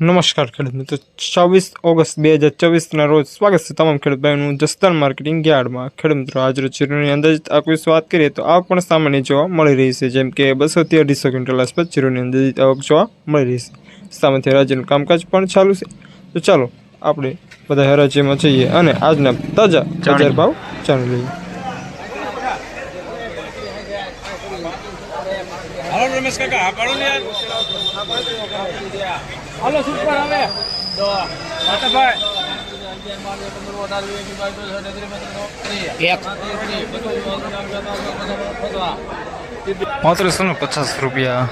નમસ્કાર ખેડૂત મિત્રો, 24 ઓગસ્ટ 2024ના રોજ સ્વાગત છે તમામ ખેડૂત ભાઈઓનું જસદણ માર્કેટિંગ યાર્ડમાં। ખેડૂત મિત્રો, આજરોજ જીરુની અંદાજિત આવક વિશે વાત કરીએ તો આવક પણ સામાન્ય જોવા મળી રહી છે, જેમ કે 200 થી 250 ક્વિન્ટલ આસપાસ જીરુની અંદાજિત આવક જોવા મળી રહી છે। સામે હરાજીનું કામકાજ પણ ચાલુ છે, તો ચાલો આપણે બધા હરાજીમાં જઈએ અને આજના તાજા બજાર ભાવ જાણી લઈએ। હાલો રમેશ કાકા, આ પાડો ને યાર। હાલો સુપર આવે તો માતાભાઈ 3550 રૂપિયા।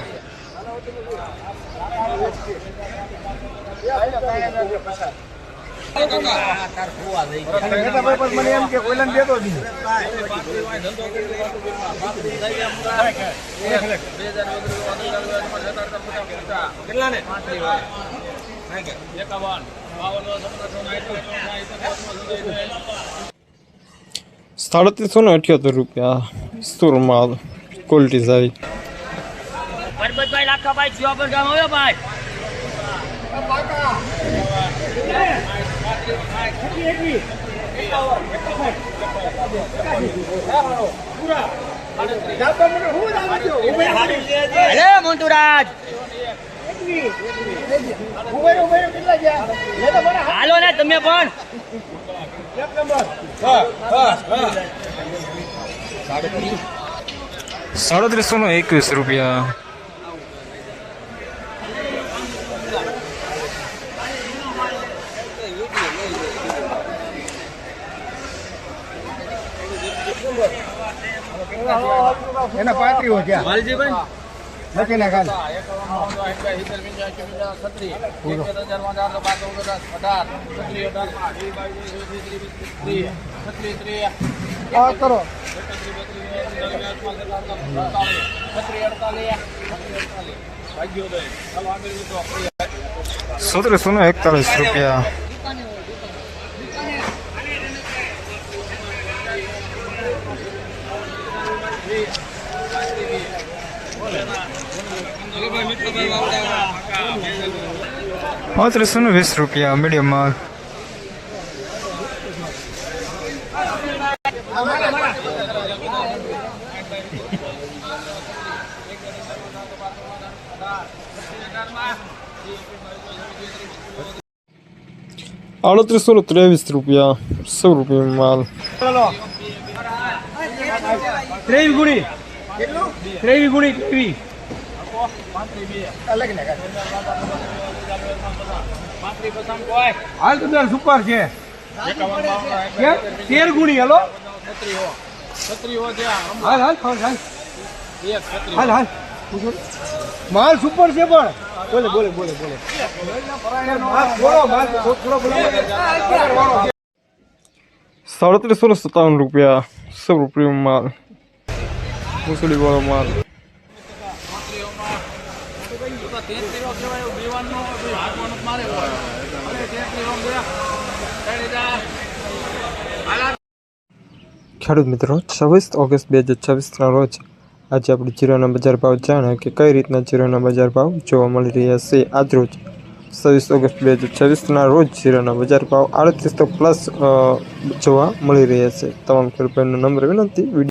મને એમ કે કોઈલાન દેતો જ કેટલા ને 3778 રૂપિયા। સુરમાલ ક્વોલિટી સારી। પરબતભાઈ લાખાભાઈ જીવાપર ગામ આવ્યો ભાઈ। અરે મોન્ટુરાજ હાલો ને તમે પણ। 3721 રૂપિયા। એના 35 હો ગયા વાલજીભાઈ નથી ના ખાલી આ કરો 1741 રૂપિયા। ₹3520 રૂપિયા મીડિયમ માલ। ₹3823 રૂપિયા 100 રૂપિયા માલ। ત્રેવી ગુણી ત્રેવી ગુણી ત્રેવી હાલ તો સુપર છે 13 ગુણી હાલો હાલ હાલ હાલ હાલ માલ સુપર છે પણ બોલે બોલે બોલે બોલે 3757 રૂપિયા 100 રૂપિયા માલ। મુસળી વાળો માલ। ખેડૂત મિત્રો, 26 ઓગસ્ટ 2026ના રોજ આજે આપણે જીરાના બજાર ભાવ જાણ્યા કે કઈ રીતના જીરાના બજાર ભાવ જોવા મળી રહ્યા છે। આજ રોજ 27 ઓગસ્ટ 2026ના રોજ જીરાના બજાર ભાવ 3800+ જોવા મળી રહ્યા છે। તમામ ખેડૂતોનો નમ્ર વિનંતી,